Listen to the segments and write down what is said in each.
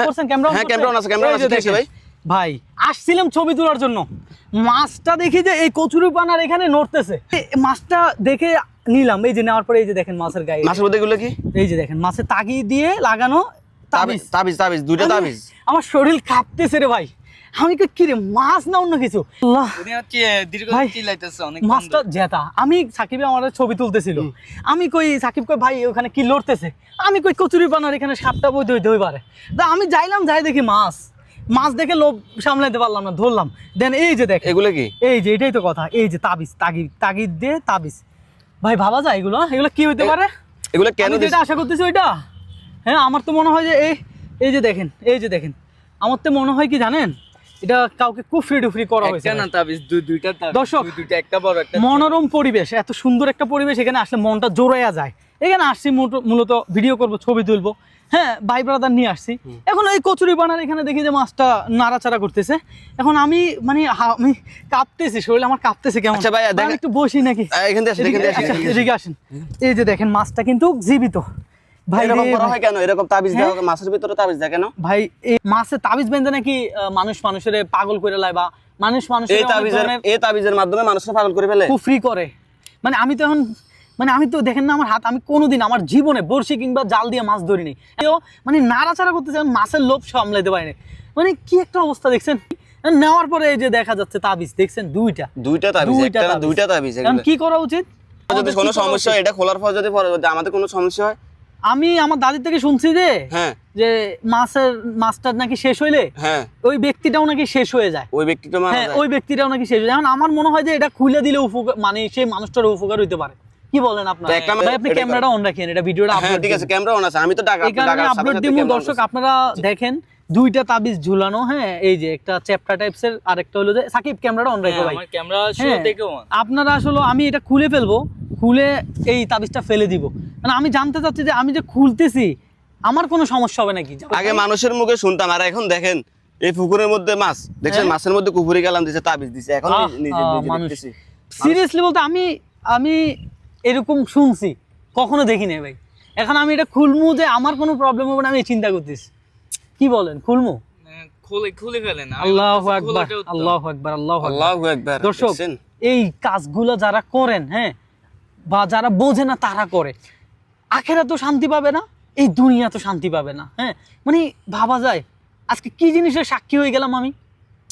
করছেন ক্যামেরা হ্যাঁ camera on আছে, ক্যামেরা আছে ভাই। ভাই আসছিলাম ছবি তোলার জন্য, মাছটা দেখি যে এই কচুরিপানার এখানে নড়তেছে, মাছটা দেখে নিলাম। এই যে নেওয়ার পরে এই যে দেখেন মাছের গায়ে, মাছের মধ্যে এগুলো কি? এই যে দেখেন মাছের তাগি দিয়ে লাগানো তাবিজ। তাবিজ তাবিজ দুইটা তাবিজ। আমার শরীর কাঁপতেছে রে ভাই, আমি কি রে মাছ না অন্য কিছু? আল্লাহ মাছটা জেতা। আমি সাকিবে আমার ছবি তুলতেছিল, আমি কই সাকিব কই ভাই ওখানে কি লড়তেছে, আমি কই কচুরিপানার এখানে সাপটা বই দই পারে। আমি যাইলাম, যাই দেখি মাছ, মাছ দেখে লোভ সামলাইতে পারলাম না, ধরলাম। দেন এই যে দেখ এগুলো কি? এই যে এটাই তো কথা, এই যে তাবিজ, তাগিদ দিয়ে তাবিজ। ভাই ভাবা যায় এগুলো কি হইতে পারে? এগুলো কেন যেটা আশা করতেছি ওইটা। হ্যাঁ আমার তো মনে হয় যে এই যে দেখেন, এই যে দেখেন, আমার তো মনে হয় কি জানেন, এটা কাউকে কুফরি টুফরি করা হয়েছে না। তাবিজ দুইটা তাবিজ, দর্শক দুইটা, একটা বড় একটা। মনোরম পরিবেশ, এত সুন্দর একটা পরিবেশ, এখানে আসলে মনটা জোড়াইয়া যায়। এখানে আসছি মূলত ভিডিও করব, ছবি তুলবো। হ্যাঁ ভাই ব্রাদার নিয়ে আসছি। এখন এই কচুরিপানার এখানে দেখি যে মাছটা নাড়াচাড়া করতেছে। এখন আমি আমি কাঁপতেছি, শরীর আমার কাঁপতেছে কেমন। আচ্ছা ভাই আমি একটু বসি নাকি? এখান থেকে এদিকে আসেন। এই যে দেখেন মাছটা কিন্তু জীবিত। ভাই এরকম করা হয় কেন? এরকম তাবিজ দেওয়া মাছের ভিতরে তাবিজ দেয় কেন? ভাই এই মাছে তাবিজ বেঁধে নাকি মানুষের পাগল করে লাই, বা মানুষের এই তাবিজের মাধ্যমে মানুষকে পাগল করে ফেলে, কুফরি করে। আমি তো এখন আমি তো দেখেন না আমার হাত, আমি কোনোদিন আমার জীবনে বড়শি কিংবা জাল দিয়ে মাছ ধরিনি। নাড়াচাড়া করতেছে, মাছের লোভ সামলাইতে পারিনি। কি একটা অবস্থা দেখছেন। নেওয়ার পরে এই যে দেখা যাচ্ছে তাবিজ, দেখছেন দুইটা তাবিজ। এখন কি করা উচিত? যদি কোনো সমস্যা হয়, এটা খোলার পর যদি আমাদের কোনো সমস্যা হয়, আমি আমার দাদির থেকে শুনছি যে মাছটা নাকি শেষ হইলে ওই ব্যক্তিটাও নাকি শেষ হয়ে যায়, ওই ব্যক্তিটাও নাকি শেষ হয়ে যায়। এখন আমার মনে হয় যে এটা খুলে দিলে উপকার, সেই মানুষটার উপকার হইতে পারে। কি বলেন আপনারা? আপনি ক্যামেরাটা অন রাখেন, এটা ভিডিওটা আপলোড। ঠিক আছে, ক্যামেরা অন আছে, আমি তো আপলোড দিব। দর্শক আপনারা দেখেন, দুইটা তাবিজ ঝুলানো। হ্যাঁ এই যে একটা চ্যাপ্টার টাইপসের, আর একটা হলো যে সাকিব ক্যামেরাটা অন রাখো ভাই। আপনারা আসলে আমি এটা খুলে ফেলবো, খুলে এই তাবিজটা ফেলে দিব। আমি জানতে চাচ্ছি যে আমি যে খুলতেছি আমার কোনো সমস্যা হবে নাকি? আগে মানুষের মুখে শুনতাম, আর এখন দেখেন এই পুকুরের মধ্যে মাছ দেখছেন, মাছের মধ্যে কুফরি গেলাম দিছে, তাবিজ দিছে। এখন নিজে দেখতেছি। সিরিয়াসলি বলতে আমি এরকম শুনছি, কখনো দেখি নাই ভাই। এখন আমি এটা খুলমু যে আমার কোনো প্রবলেম হবে না, আমি চিন্তা করতেছি। কি বলেন, খুলমু? খুলে ফেলেন। আল্লাহু আকবার, আল্লাহু আকবার, আল্লাহু আকবার। দর্শক এই কাজগুলো যারা করেন, হ্যাঁ, বা যারা বোঝে না তারা করে, আখেরা তো শান্তি পাবে না, এই দুনিয়া তো শান্তি পাবে না। হ্যাঁ ভাবা যায় আজকে কি জিনিসের সাক্ষী হয়ে গেলাম।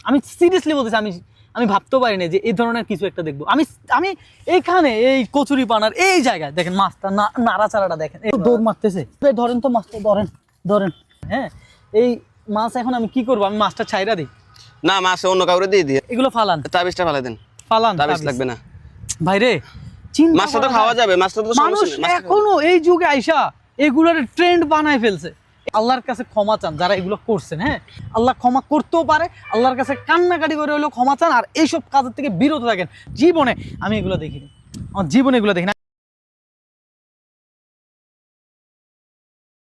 আমি সিরিয়াসলি বলতেছি, আমি ভাবতেও পারিনি যে এই ধরনের কিছু একটা দেখবো। আমি এইখানে এই কচুরিপানার এই জায়গায় দেখেন মাছটা নাড়াচাড়াটা দেখেন, দৌড় মারতেছে। ধরেন তো মাছটা, ধরেন। হ্যাঁ এই মাছ এখন আমি কি করবো? আমি মাছটা ছাইরা দিই না, মাছ অন্য কাউরে দিয়ে দিয়ে এগুলো ফালান, তাবিজটা ফালাই দেন। তাবিজ লাগবে না ভাই রে। মাছটা তো খাওয়া যাবে, মাছটা তো মানুষ এখনো এই যুগে আইসা এগুলোর ট্রেন্ড বানায় ফেলছে। আল্লাহর কাছে ক্ষমা চান যারা এগুলো করছেন। হ্যাঁ আল্লাহ ক্ষমা করতেও পারে, আল্লাহর কাছে কান্নাকাটি করে হলেও ক্ষমা চান, আর এইসব কাজের থেকে বিরত থাকেন। জীবনে আমি এগুলো দেখিনি, আমার জীবনে এগুলো দেখিনি।